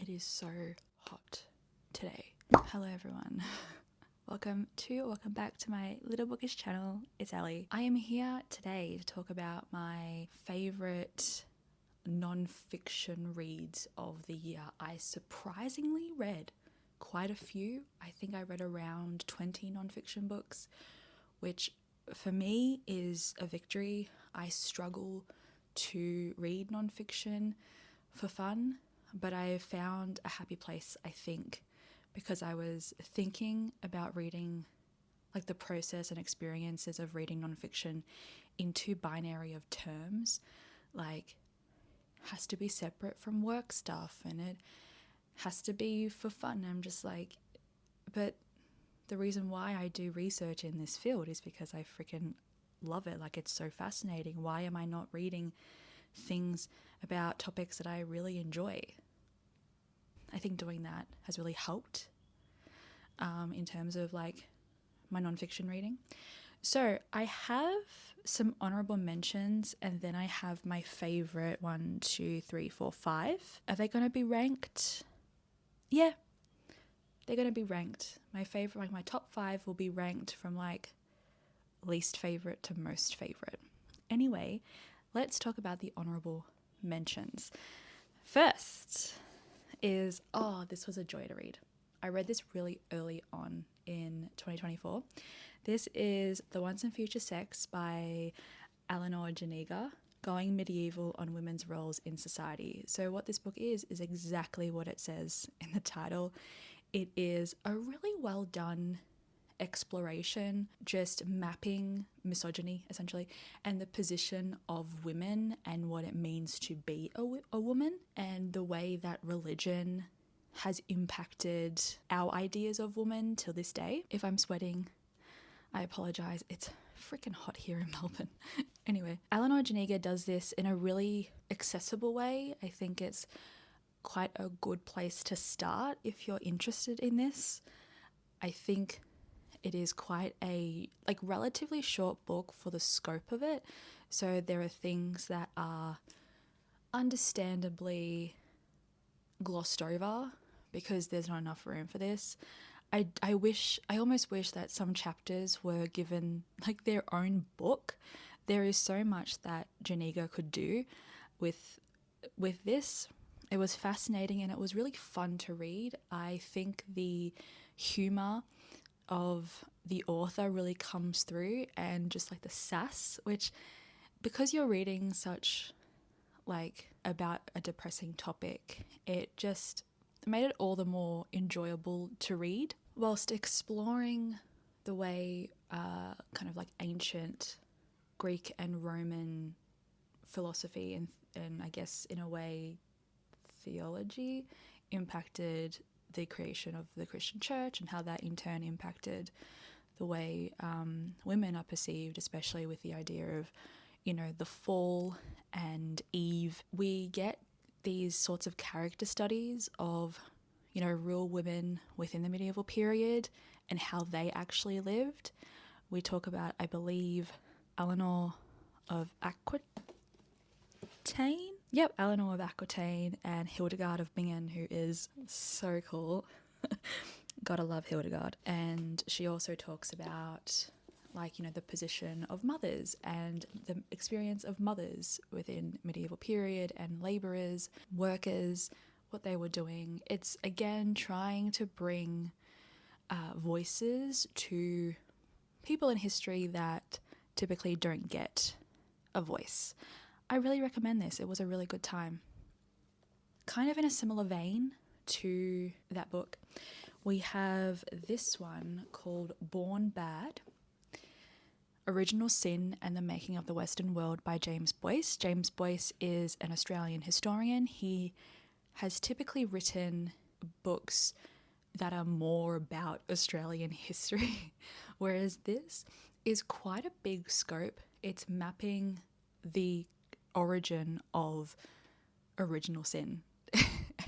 It is so hot today. Hello everyone. Welcome back to my little bookish channel. It's Allie. I am here today to talk about my favourite non-fiction reads of the year. I surprisingly read quite a few. I think I read around 20 non-fiction books, which for me is a victory. I struggle to read non-fiction for fun, but I have found a happy place, I think, because I was thinking about reading, like the process and experiences of reading nonfiction in two binary of terms, like has to be separate from work stuff and it has to be for fun. I'm just like, but the reason why I do research in this field is because I freaking love it. Like, it's so fascinating. Why am I not reading things about topics that I really enjoy? I think doing that has really helped in terms of like my nonfiction reading. So I have some honourable mentions, and then I have my favourite 1, 2, 3, 4, 5. Are they going to be ranked? Yeah, they're going to be ranked. My favourite, like my top 5 will be ranked from like least favourite to most favourite. Anyway, let's talk about the honourable mentions. First is, this was a joy to read. I read this really early on in 2024. This is The Once and Future Sex by Eleanor Janega, Going Medieval on Women's Roles in Society. So what this book is exactly what it says in the title. It is a really well done exploration, just mapping misogyny essentially and the position of women and what it means to be a woman, and the way that religion has impacted our ideas of women till this day. If I'm sweating, I apologize. It's freaking hot here in Melbourne. Anyway, Eleanor Janega does this in a really accessible way. I think it's quite a good place to start if you're interested in this. I think it is quite a relatively short book for the scope of it. So there are things that are understandably glossed over because there's not enough room for this. I almost wish that some chapters were given like their own book. There is so much that Janega could do with this. It was fascinating and it was really fun to read. I think the humour of the author really comes through, and just like the sass, which, because you're reading such like about a depressing topic, it just made it all the more enjoyable to read, whilst exploring the way kind of like ancient Greek and Roman philosophy and I guess in a way theology impacted the creation of the Christian church, and how that in turn impacted the way women are perceived, especially with the idea of, the fall and Eve. We get these sorts of character studies of, real women within the medieval period and how they actually lived. We talk about, I believe, Eleanor of Aquitaine. Yep, Eleanor of Aquitaine and Hildegard of Bingen, who is so cool. Gotta love Hildegard. And she also talks about the position of mothers and the experience of mothers within medieval period, and labourers, workers, what they were doing. It's again trying to bring voices to people in history that typically don't get a voice. I really recommend this. It was a really good time. Kind of in a similar vein to that book, we have this one called Born Bad, Original Sin and the Making of the Western World by James Boyce. James Boyce is an Australian historian. He has typically written books that are more about Australian history, whereas this is quite a big scope. It's mapping the origin of original sin.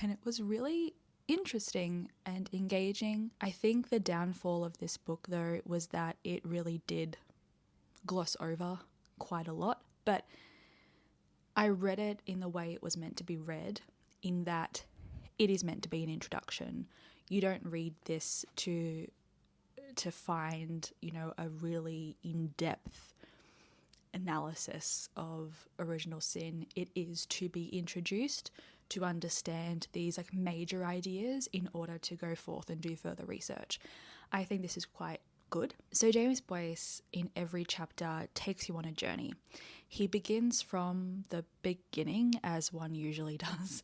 And it was really interesting and engaging. I think the downfall of this book, though, was that it really did gloss over quite a lot, but I read it in the way it was meant to be read, in that it is meant to be an introduction. You don't read this to find, you know, a really in-depth analysis of original sin. It is to be introduced to understand these like major ideas in order to go forth and do further research. I think this is quite good. So James Boyce in every chapter takes you on a journey. He begins from the beginning, as one usually does.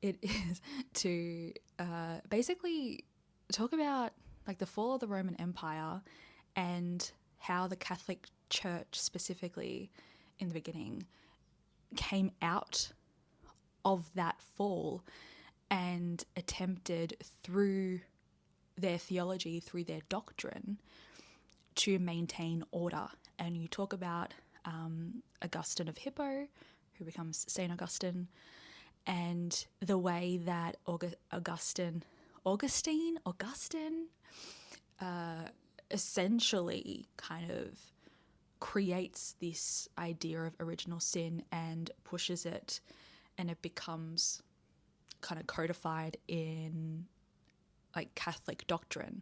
It is to basically talk about like the fall of the Roman Empire and how the Catholic Church specifically in the beginning came out of that fall and attempted through their theology, through their doctrine, to maintain order. And you talk about Augustine of Hippo, who becomes Saint Augustine, and the way that Augustine essentially kind of creates this idea of original sin and pushes it, and it becomes kind of codified in like Catholic doctrine,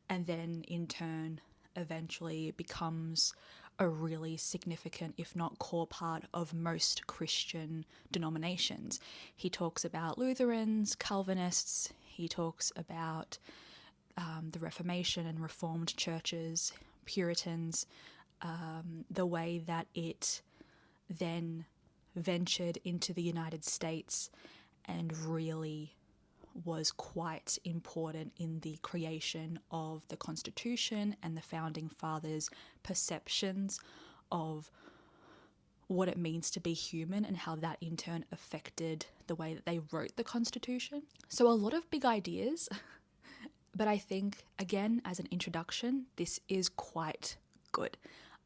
and then in turn eventually it becomes a really significant, if not core part of most Christian denominations. He talks about Lutherans, Calvinists, he talks about the Reformation and Reformed churches, Puritans, the way that it then ventured into the United States and really was quite important in the creation of the Constitution and the Founding Fathers' perceptions of what it means to be human and how that in turn affected the way that they wrote the Constitution. So a lot of big ideas, but I think, again, as an introduction, this is quite good.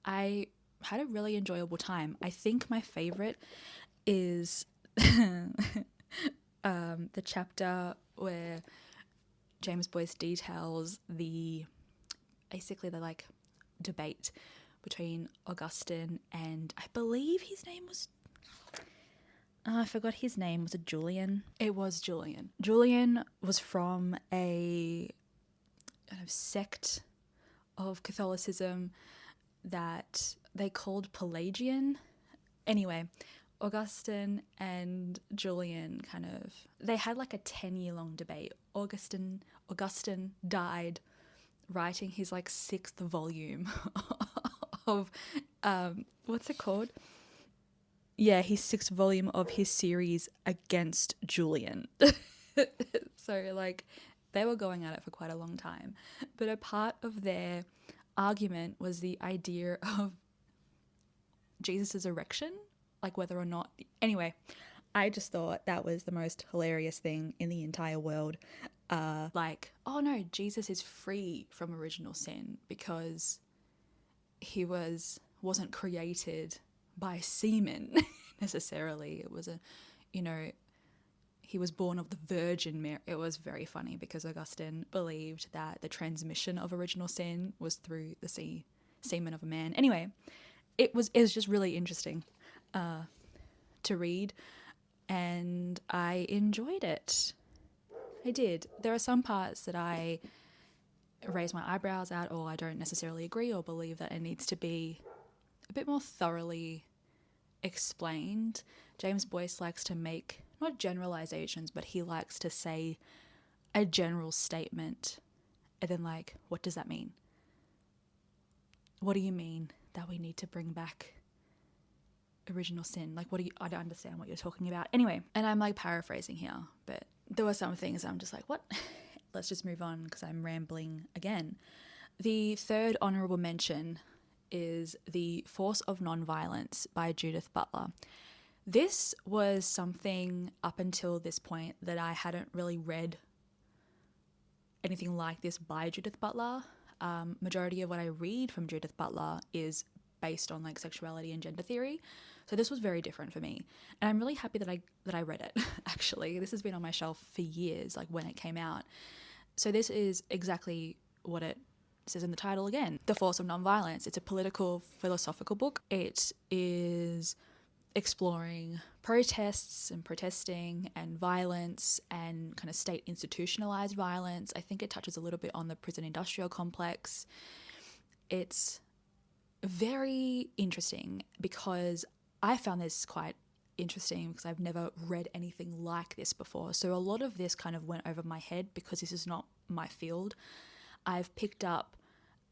I had a really enjoyable time. I think my favourite is the chapter where James Boyce details the like debate between Augustine and I believe his name was I forgot his name. Was it Julian? It was Julian. Julian was from a kind of sect of Catholicism that they called Pelagian. Anyway, Augustine and Julian they had like a 10-year-long debate. Augustine died writing his like 6th volume of, what's it called? Yeah, his 6th volume of his series against Julian. So like they were going at it for quite a long time. But a part of their argument was the idea of Jesus's erection, like whether or not, anyway, I just thought that was the most hilarious thing in the entire world. Like, oh no, Jesus is free from original sin because he wasn't created by semen necessarily. It was he was born of the Virgin Mary. It was very funny because Augustine believed that the transmission of original sin was through the semen of a man. Anyway, it was just really interesting to read, and I enjoyed it. I did. There are some parts that I raise my eyebrows at, or I don't necessarily agree or believe that it needs to be a bit more thoroughly explained. James Boyce likes to make not generalizations, but he likes to say a general statement and then like, what does that mean? What do you mean that we need to bring back original sin? Like, I don't understand what you're talking about. Anyway, and I'm like paraphrasing here, but there were some things I'm just like, what? Let's just move on because I'm rambling again. The third honourable mention is The Force of Nonviolence by Judith Butler. This was something up until this point that I hadn't really read anything like this by Judith Butler. Majority of what I read from Judith Butler is based on like sexuality and gender theory. So this was very different for me. And I'm really happy that I read it, actually. This has been on my shelf for years, like when it came out. So this is exactly what it says in the title again. The Force of Nonviolence. It's a political philosophical book. It is exploring protests and protesting and violence and kind of state institutionalized violence. I think it touches a little bit on the prison industrial complex. It's very interesting because I found this quite interesting because I've never read anything like this before. So a lot of this kind of went over my head because this is not my field. I've picked up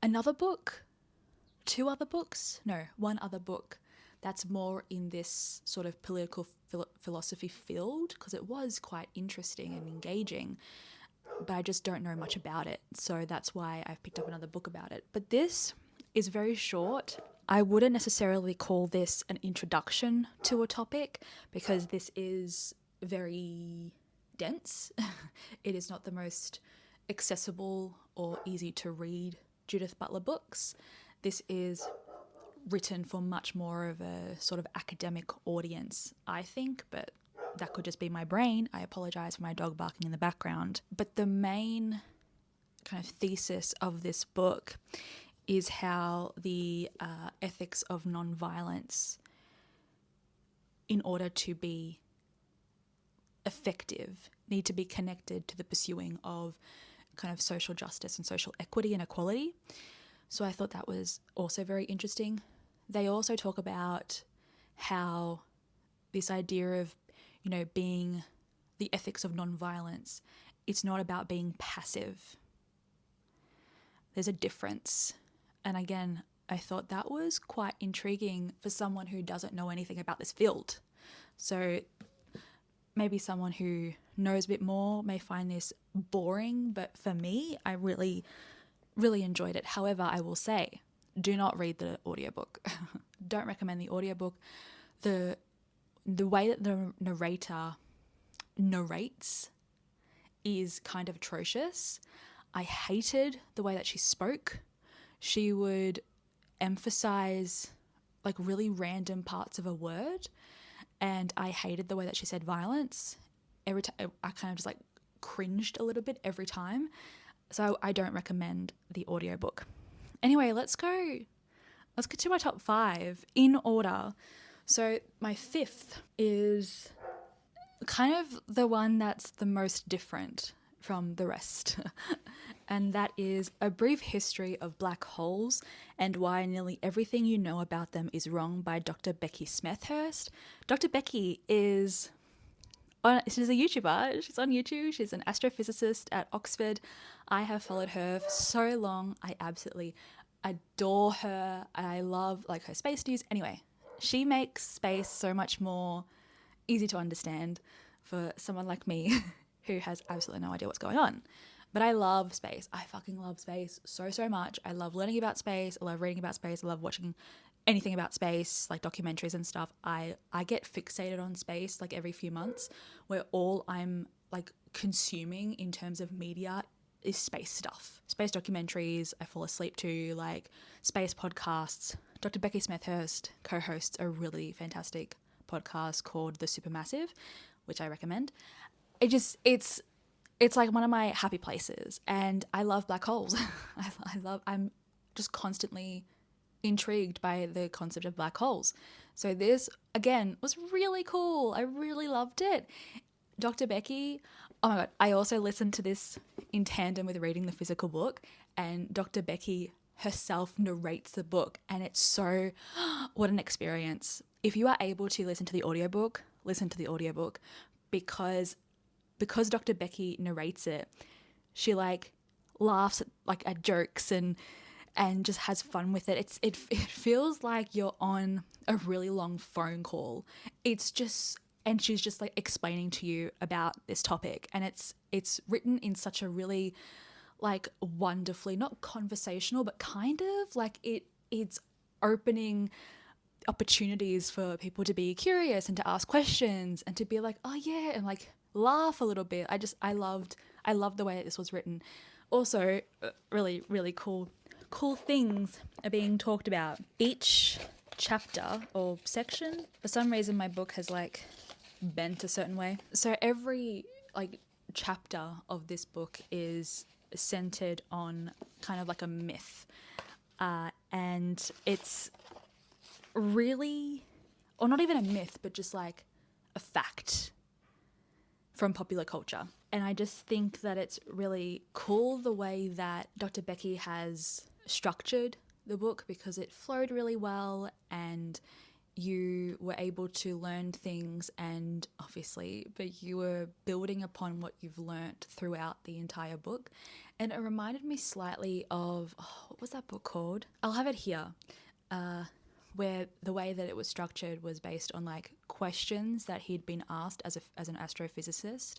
another book, one other book that's more in this sort of political philosophy field because it was quite interesting and engaging, but I just don't know much about it. So that's why I've picked up another book about it. But this is very short. I wouldn't necessarily call this an introduction to a topic because this is very dense. It is not the most accessible or easy to read Judith Butler books. This is written for much more of a sort of academic audience, I think, but that could just be my brain. I apologize for my dog barking in the background. But the main kind of thesis of this book is how the ethics of nonviolence, in order to be effective, need to be connected to the pursuing of kind of social justice and social equity and equality. So I thought that was also very interesting. They also talk about how this idea of, being the ethics of nonviolence, it's not about being passive. There's a difference. And again, I thought that was quite intriguing for someone who doesn't know anything about this field. So maybe someone who knows a bit more may find this boring, but for me, I really, really enjoyed it. However, I will say, do not read the audiobook. Don't recommend the audiobook. The way that the narrator narrates is kind of atrocious. I hated the way that she spoke. She would emphasize like really random parts of a word, and I hated the way that she said violence. Every time I kind of just like cringed a little bit every time. So I don't recommend the audiobook. Anyway, let's get to my top 5 in order. So my 5th is kind of the one that's the most different from the rest. And that is A Brief History of Black Holes and Why Nearly Everything You Know About Them is Wrong by Dr. Becky Smethhurst. Dr. Becky she's a YouTuber. She's on YouTube. She's an astrophysicist at Oxford. I have followed her for so long. I absolutely adore her. I love her space news. Anyway, she makes space so much more easy to understand for someone like me who has absolutely no idea what's going on. But I love space. I fucking love space so, so much. I love learning about space. I love reading about space. I love watching anything about space, like documentaries and stuff. I get fixated on space like every few months, where all I'm like consuming in terms of media is space stuff. Space documentaries I fall asleep to, like space podcasts. Dr. Becky Smethhurst co-hosts a really fantastic podcast called The Supermassive, which I recommend. It's like one of my happy places, and I love black holes. I'm just constantly intrigued by the concept of black holes. So this, again, was really cool. I really loved it. Dr. Becky, oh my God, I also listened to this in tandem with reading the physical book, and Dr. Becky herself narrates the book, and it's so, what an experience. If you are able to listen to the audiobook, listen to the audiobook, because Dr. Becky narrates it, she laughs at jokes and just has fun with it. It feels like you're on a really long phone call. And she's just explaining to you about this topic, and it's written in such a really wonderfully, not conversational, but kind of it's opening opportunities for people to be curious and to ask questions and to be like, oh yeah, and laugh a little bit. I loved the way that this was written. Also, really, really cool things are being talked about. Each chapter or section, for some reason my book has bent a certain way. So every chapter of this book is centered on kind of a myth. And it's really, or not even a myth, but just a fact from popular culture. And I just think that it's really cool the way that Dr. Becky has structured the book, because it flowed really well and you were able to learn things, and obviously, but you were building upon what you've learnt throughout the entire book. And it reminded me slightly of, what was that book called? I'll have it here. Where the way that it was structured was based on like questions that he'd been asked as an astrophysicist,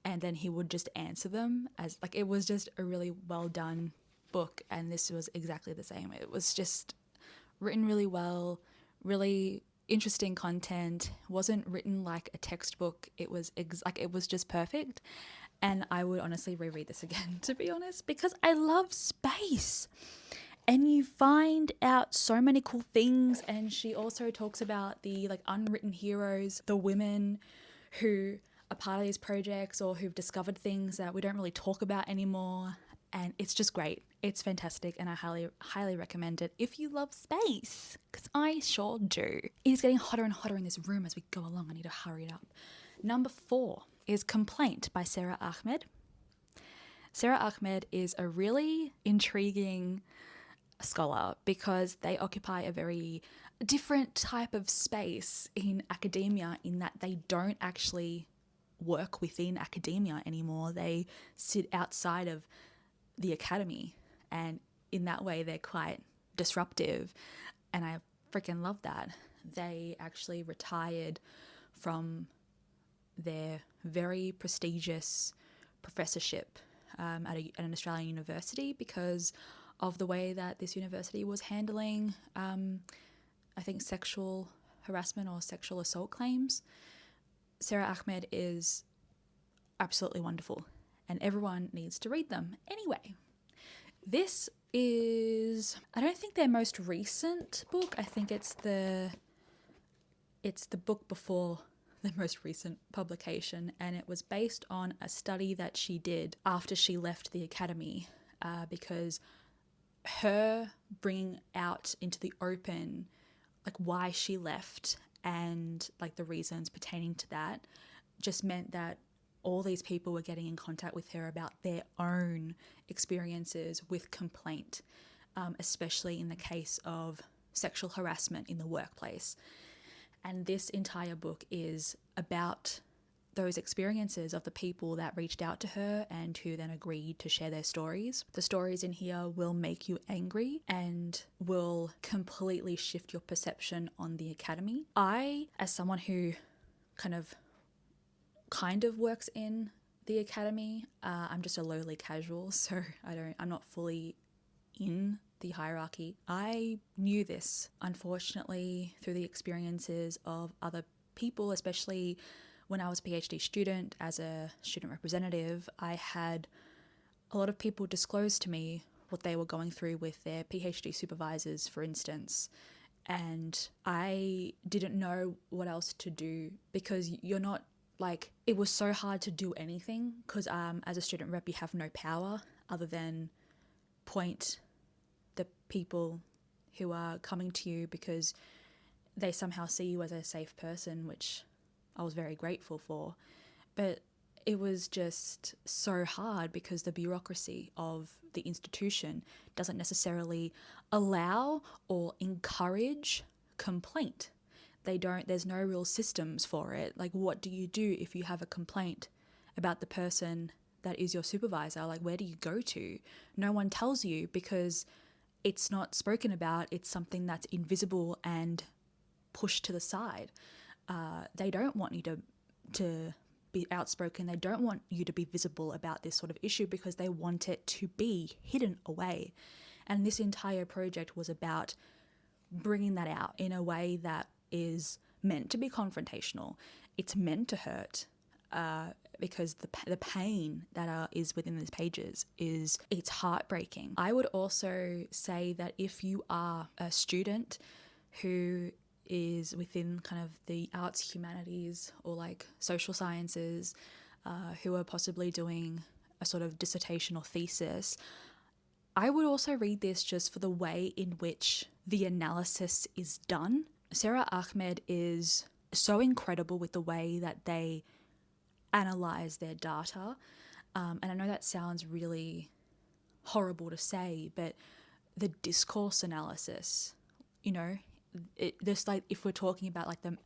and then he would just answer them as like, it was just a really well done book. And this was exactly the same. It was just written really well, really interesting content. It wasn't written like a textbook. It was it was just perfect. And I would honestly reread this again, to be honest, because I love space. And you find out so many cool things. And she also talks about the like unwritten heroes, the women who are part of these projects or who've discovered things that we don't really talk about anymore. And it's just great. It's fantastic, and I highly recommend it if you love space, because I sure do. It is getting hotter and hotter in this room as we go along. I need to hurry it up. Number 4 is Complaint by Sara Ahmed. Sara Ahmed is a really intriguing scholar because they occupy a very different type of space in academia, in that they don't actually work within academia anymore. They sit outside of the academy, and in that way they're quite disruptive, and I freaking love that. They actually retired from their very prestigious professorship at an Australian university because of the way that this university was handling, I think, sexual harassment or sexual assault claims. Sara Ahmed is absolutely wonderful, and everyone needs to read them. Anyway, this is, I don't think their most recent book. I think it's the book before the most recent publication, and it was based on a study that she did after she left the academy, because her bringing out into the open like why she left and like the reasons pertaining to that just meant that all these people were getting in contact with her about their own experiences with complaint, especially in the case of sexual harassment in the workplace. And this entire book is about those experiences of the people that reached out to her and who then agreed to share their stories. The stories in here will make you angry and will completely shift your perception on the academy. I, as someone who kind of works in the academy, I'm just a lowly casual, so I'm not fully in the hierarchy. I knew this, unfortunately, through the experiences of other people, especially when I was a PhD student. As a student representative, I had a lot of people disclose to me what they were going through with their PhD supervisors, for instance, and I didn't know what else to do, because you're not like, it was so hard to do anything because as a student rep you have no power other than point the people who are coming to you because they somehow see you as a safe person, which I was very grateful for. But it was just so hard because the bureaucracy of the institution doesn't necessarily allow or encourage complaint. There's no real systems for it. Like, what do you do if you have a complaint about the person that is your supervisor? Like, where do you go to? No one tells you because it's not spoken about. It's something that's invisible and pushed to the side. They don't want you to be outspoken. They don't want you to be visible about this sort of issue because they want it to be hidden away. And this entire project was about bringing that out in a way that is meant to be confrontational. It's meant to hurt, because the pain that is within these pages it's heartbreaking. I would also say that if you are a student who is within kind of the arts, humanities, or like social sciences, who are possibly doing a sort of dissertation or thesis, I would also read this just for the way in which the analysis is done. Sara Ahmed is so incredible with the way that they analyze their data. And I know that sounds really horrible to say, but the discourse analysis, you know, just like if we're talking about like the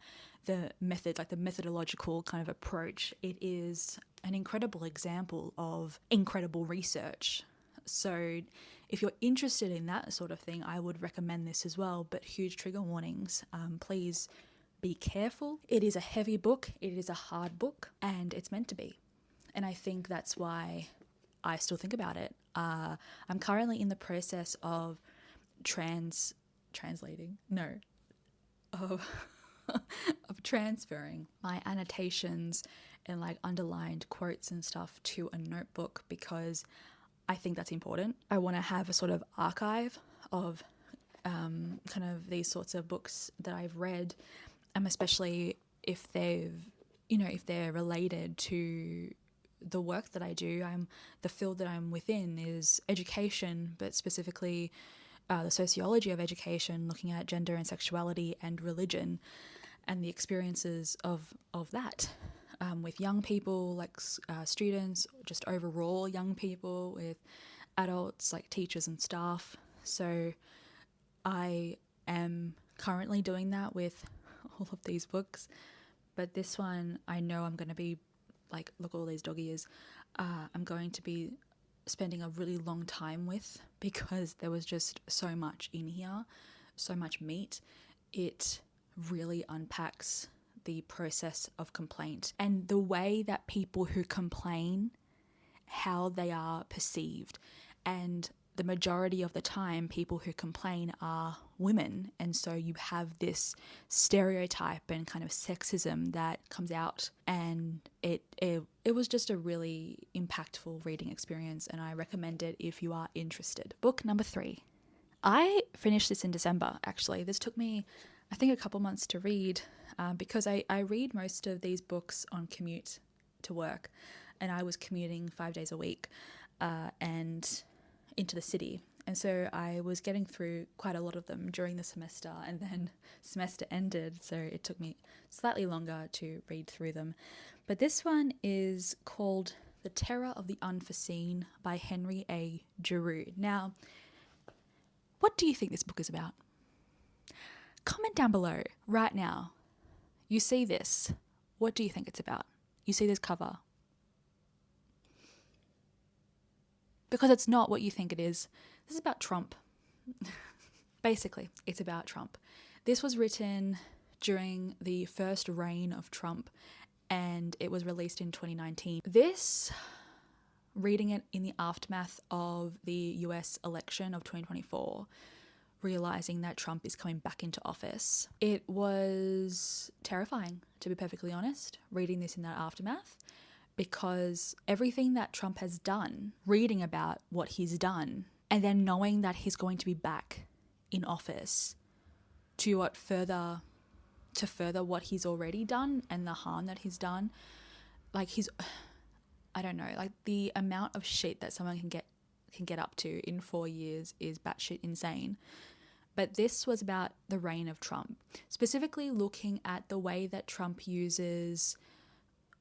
method, like the methodological kind of approach, it is an incredible example of incredible research. So if you're interested in that sort of thing, I would recommend this as well, but huge trigger warnings. Please be careful. It is a heavy book, it is a hard book, and it's meant to be. And I think that's why I still think about it. I'm currently in the process of of transferring my annotations and like underlined quotes and stuff to a notebook, because I think that's important. I want to have a sort of archive of kind of these sorts of books that I've read, especially if they're related to the work that I do. The field that I'm within is education, but specifically the sociology of education, looking at gender and sexuality and religion and the experiences of that with young people, like students, just overall young people, with adults, like teachers and staff. So I am currently doing that with all of these books, but this one I know I'm going to be like, look, all these dog ears, I'm going to be spending a really long time with, because there was just so much in here, so much meat. It really unpacks the process of complaint and the way that people who complain, how they are perceived. And the majority of the time, people who complain are women. And so you have this stereotype and kind of sexism that comes out. And it was just a really impactful reading experience, and I recommend it if you are interested. Book number 3. I finished this in December, actually. This took me, I think, a couple months to read, because I read most of these books on commute to work, and I was commuting 5 days a week and into the city. And so I was getting through quite a lot of them during the semester, and then semester ended, so it took me slightly longer to read through them. But this one is called The Terror of the Unforeseen by Henry A. Giroux. Now, what do you think this book is about? Comment down below right now. You see this. What do you think it's about? You see this cover. Because it's not what you think it is. This is about Trump. Basically, it's about Trump. This was written during the first reign of Trump, and it was released in 2019. Reading it in the aftermath of the US election of 2024, realizing that Trump is coming back into office, it was terrifying, to be perfectly honest, reading this in that aftermath, because everything that Trump has done, reading about what he's done, and then knowing that he's going to be back in office to further what he's already done and the harm that he's done, like I don't know, like the amount of shit that someone can get up to in 4 years is batshit insane. But this was about the reign of Trump, specifically looking at the way that Trump uses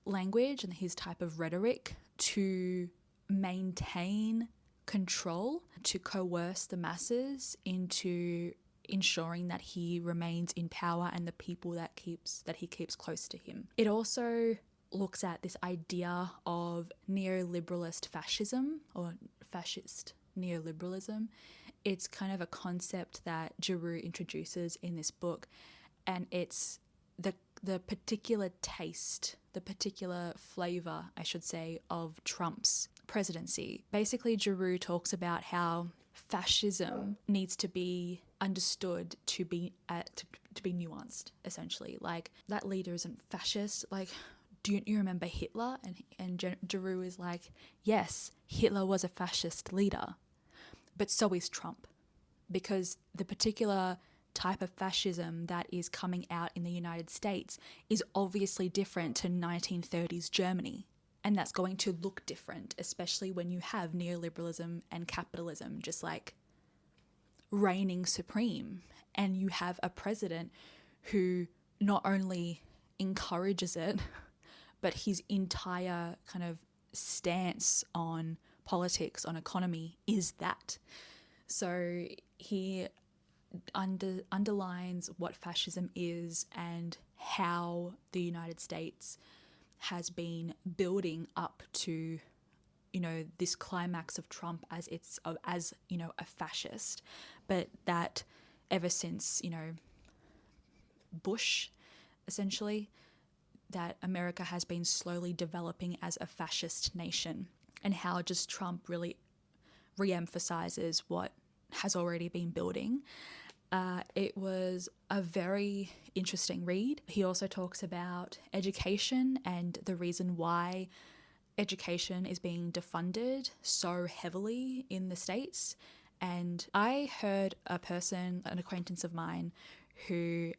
language and his type of rhetoric to maintain control, to coerce the masses into ensuring that he remains in power and the people that he keeps close to him. It also looks at this idea of neoliberalist fascism, or fascist neoliberalism. It's kind of a concept that Giroux introduces in this book, and it's the particular taste, the particular flavour, I should say, of Trump's presidency. Basically, Giroux talks about how fascism needs to be understood to be nuanced, essentially. Like, that leader isn't fascist. Like, do you remember Hitler? And Giroux is like, yes, Hitler was a fascist leader, but so is Trump, because the particular type of fascism that is coming out in the United States is obviously different to 1930s Germany. And that's going to look different, especially when you have neoliberalism and capitalism just like reigning supreme. And you have a president who not only encourages it, but his entire kind of stance on politics, on economy is that. So he underlines what fascism is and how the United States has been building up to, you know, this climax of Trump as you know, a fascist, but that ever since, you know, Bush, essentially, that America has been slowly developing as a fascist nation, and how just Trump really re-emphasizes what has already been building. It was a very interesting read. He also talks about education and the reason why education is being defunded so heavily in the States. And I heard an acquaintance of mine who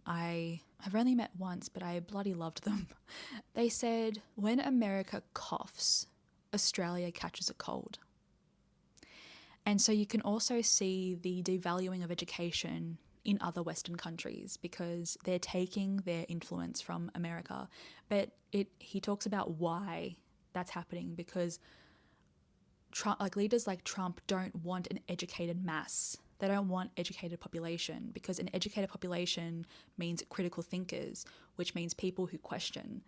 I have only met once, but I bloody loved them. They said, when America coughs, Australia catches a cold. And so you can also see the devaluing of education in other Western countries because they're taking their influence from America. But he talks about why that's happening, because leaders like Trump don't want an educated mass. They don't want educated population, because an educated population means critical thinkers, which means people who question,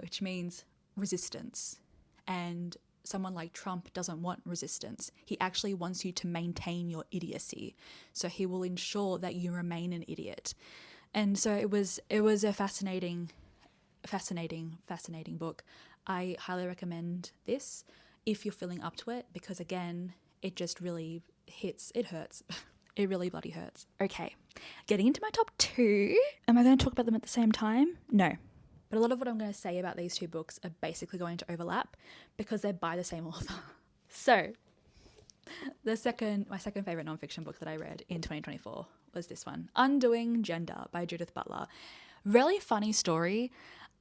which means resistance. And someone like Trump doesn't want resistance. He actually wants you to maintain your idiocy. So he will ensure that you remain an idiot. And so it was a fascinating book. I highly recommend this if you're feeling up to it, because again, it just really hits. It hurts. It really bloody hurts. Okay, getting into my top 2. Am I going to talk about them at the same time? No. But a lot of what I'm going to say about these 2 books are basically going to overlap because they're by the same author. So, my second favorite nonfiction book that I read in 2024 was this one, Undoing Gender by Judith Butler. Really funny story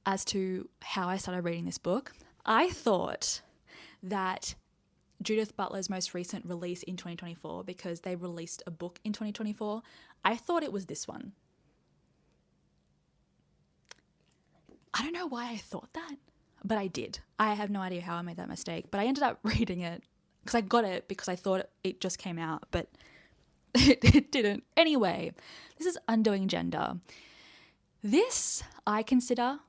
as to how I started reading this book. I thought that Judith Butler's most recent release in 2024, because they released a book in 2024, I thought it was this one. I don't know why I thought that, but I did. I have no idea how I made that mistake, but I ended up reading it because I got it because I thought it just came out, but it didn't. Anyway, this is Undoing Gender. This I consider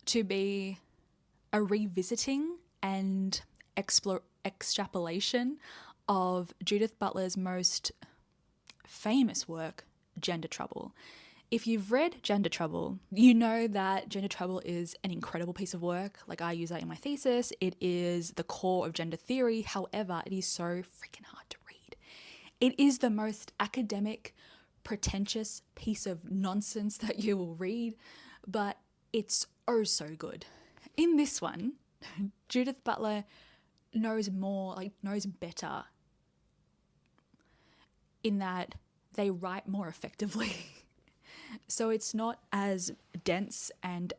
to be a revisiting and extrapolation of Judith Butler's most famous work, Gender Trouble. If you've read Gender Trouble, you know that Gender Trouble is an incredible piece of work. Like, I use that in my thesis. It is the core of gender theory. However, it is so freaking hard to read. It is the most academic, pretentious piece of nonsense that you will read, but it's oh so good. In this one, Judith Butler knows better, in that they write more effectively. So it's not as dense and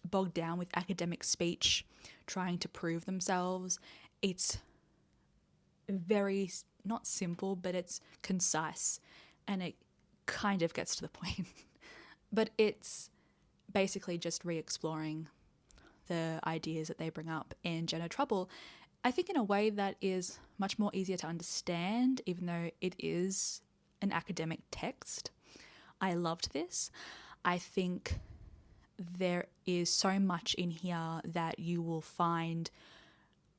bogged down with academic speech trying to prove themselves. It's very, not simple, but it's concise, and it kind of gets to the point. But it's basically just re-exploring the ideas that they bring up in Gender Trouble, I think in a way that is much more easier to understand, even though it is an academic text. I loved this. I think there is so much in here that you will find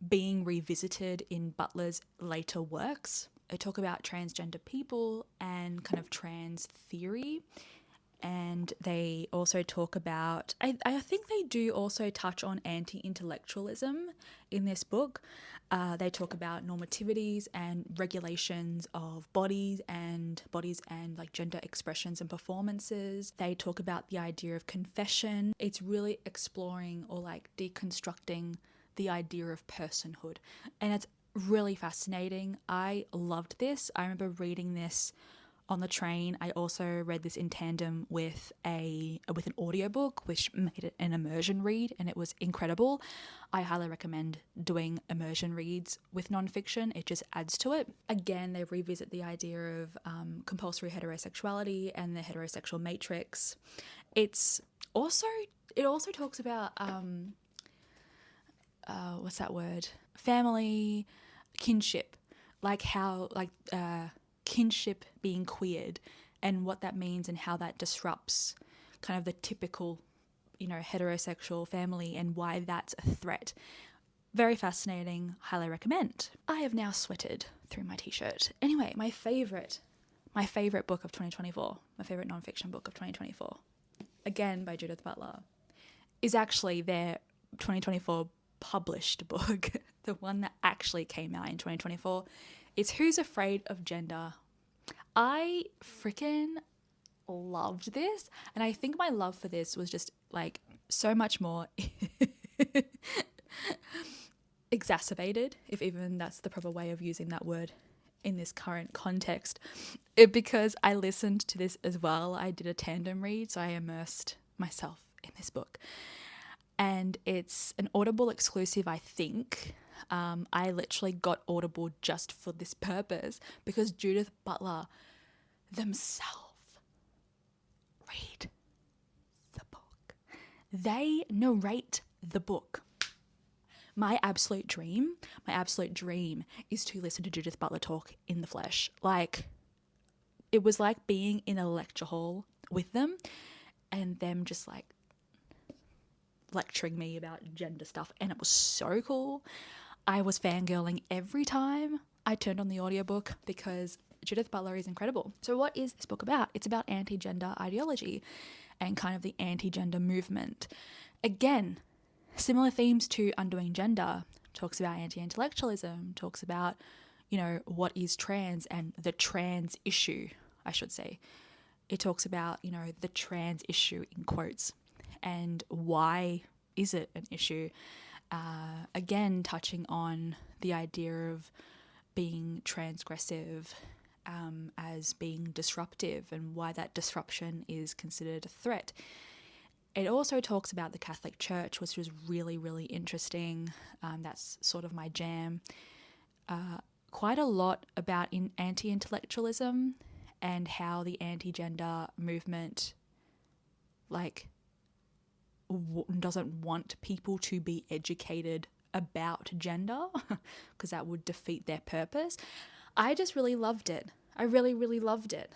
being revisited in Butler's later works. They talk about transgender people and kind of trans theory. And they also talk about, I think they do also touch on anti-intellectualism in this book. They talk about normativities and regulations of bodies and like gender expressions and performances. They talk about the idea of confession. It's really exploring or like deconstructing the idea of personhood. And it's really fascinating. I loved this. I remember reading this on the train. I also read this in tandem with an audiobook, which made it an immersion read, and it was incredible. I highly recommend doing immersion reads with nonfiction. It just adds to it. Again, they revisit the idea of compulsory heterosexuality and the heterosexual matrix, it also talks about what's that word? Family, kinship, like how kinship being queered and what that means and how that disrupts kind of the typical, heterosexual family and why that's a threat. Very fascinating. Highly recommend. I have now sweated through my t-shirt. Anyway, my favorite book of 2024, my favorite nonfiction book of 2024, again by Judith Butler, is actually their 2024 published book, the one that actually came out in 2024. It's Who's Afraid of Gender. I freaking loved this, and I think my love for this was just like so much more exacerbated, if even that's the proper way of using that word in this current context, because I listened to this as well. I did a tandem read, so I immersed myself in this book, and it's an Audible exclusive, I think. I literally got Audible just for this purpose, because Judith Butler themselves read the book. They narrate the book. My absolute dream is to listen to Judith Butler talk in the flesh. Like, it was like being in a lecture hall with them and them just like lecturing me about gender stuff, and it was so cool. I was fangirling every time I turned on the audiobook because Judith Butler is incredible. So what is this book about? It's about anti-gender ideology and kind of the anti-gender movement. Again, similar themes to Undoing Gender. Talks about anti-intellectualism, talks about, what is trans and the trans issue, I should say. It talks about, the trans issue in quotes and why is it an issue. Again, touching on the idea of being transgressive as being disruptive and why that disruption is considered a threat. It also talks about the Catholic Church, which was really, really interesting. That's sort of my jam. Quite a lot about anti-intellectualism and how the anti-gender movement doesn't want people to be educated about gender because that would defeat their purpose. I just really loved it. I really, really loved it.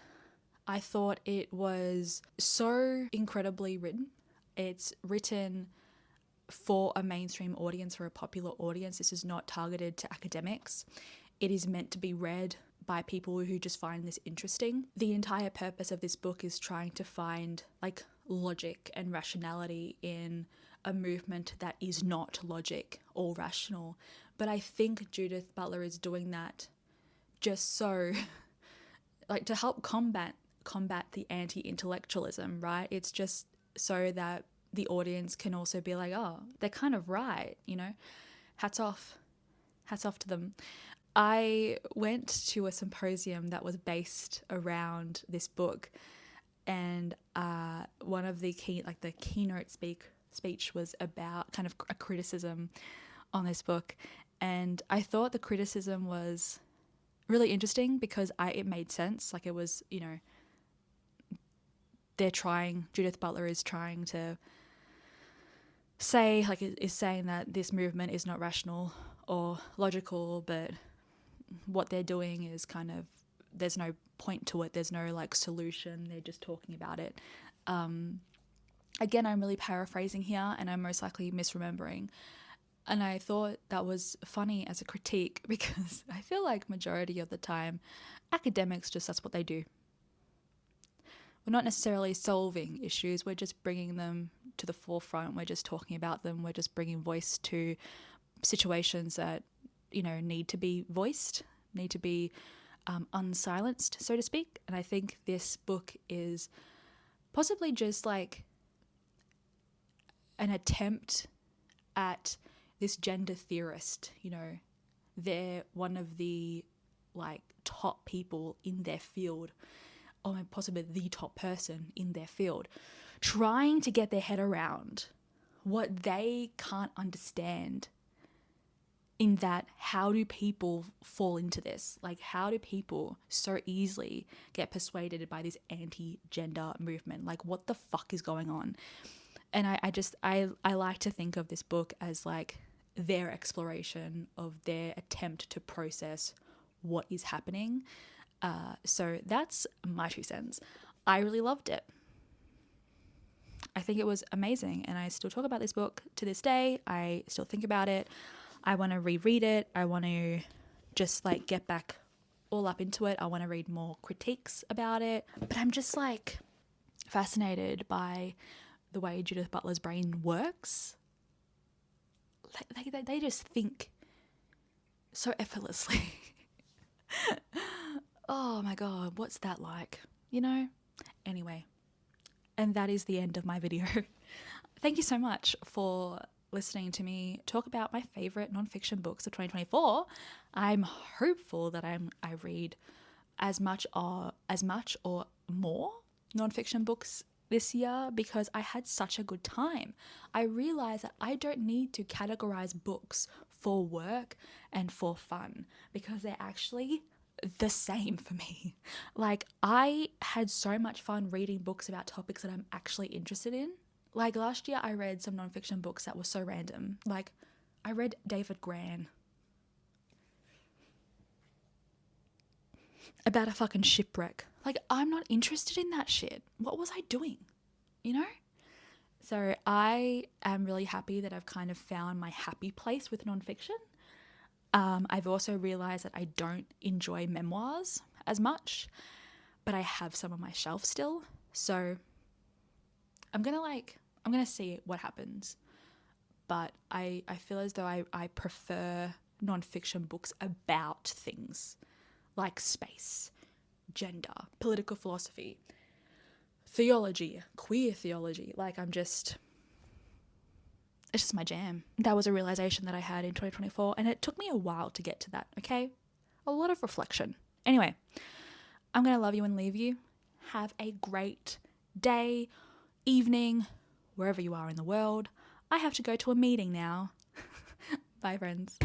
I thought it was so incredibly written. It's written for a mainstream audience, for a popular audience. This is not targeted to academics. It is meant to be read by people who just find this interesting. The entire purpose of this book is trying to find logic and rationality in a movement that is not logic or rational. But I think Judith Butler is doing that just so to help combat the anti-intellectualism, right? It's just so that the audience can also be like, oh, they're kind of right, hats off to them. I went to a symposium that was based around this book, and one of the keynote speech was about kind of a criticism on this book, and I thought the criticism was really interesting because it made sense. It was, Judith Butler is trying to say, is saying that this movement is not rational or logical, but what they're doing is kind of, there's no point to it. There's no solution. They're just talking about it. Again, I'm really paraphrasing here and I'm most likely misremembering. And I thought that was funny as a critique because I feel like majority of the time, academics that's what they do. We're not necessarily solving issues. We're just bringing them to the forefront. We're just talking about them. We're just bringing voice to situations that, need to be voiced, need to be unsilenced, so to speak. And I think this book is possibly just an attempt at this gender theorist. They're one of the top people in their field, or possibly the top person in their field, trying to get their head around what they can't understand in that, how do people fall into this? Like, how do people so easily get persuaded by this anti-gender movement? Like, what the fuck is going on? And I like to think of this book as like their exploration of their attempt to process what is happening. So that's my 2 cents. I really loved it. I think it was amazing, and I still talk about this book to this day. I still think about it. I want to reread it. I want to just like get back all up into it. I want to read more critiques about it. But I'm just like fascinated by the way Judith Butler's brain works. Like they just think so effortlessly. Oh my God, what's that like? You know? Anyway, and that is the end of my video. Thank you so much for listening to me talk about my favorite nonfiction books of 2024. I'm hopeful that I read as much or more nonfiction books this year, because I had such a good time. I realized that I don't need to categorize books for work and for fun, because they're actually the same for me. Like, I had so much fun reading books about topics that I'm actually interested in. Like, last year I read some nonfiction books that were so random. Like, I read David Gran about a fucking shipwreck. Like, I'm not interested in that shit. What was I doing? You know? So I am really happy that I've kind of found my happy place with nonfiction. I've also realized that I don't enjoy memoirs as much, but I have some on my shelf still. So I'm gonna see what happens. But I feel as though I prefer nonfiction books about things like space, gender, political philosophy, theology, queer theology. Like, it's just my jam. That was a realization that I had in 2024, and it took me a while to get to that, okay? A lot of reflection. Anyway, I'm going to love you and leave you. Have a great day, evening, wherever you are in the world. I have to go to a meeting now. Bye, friends.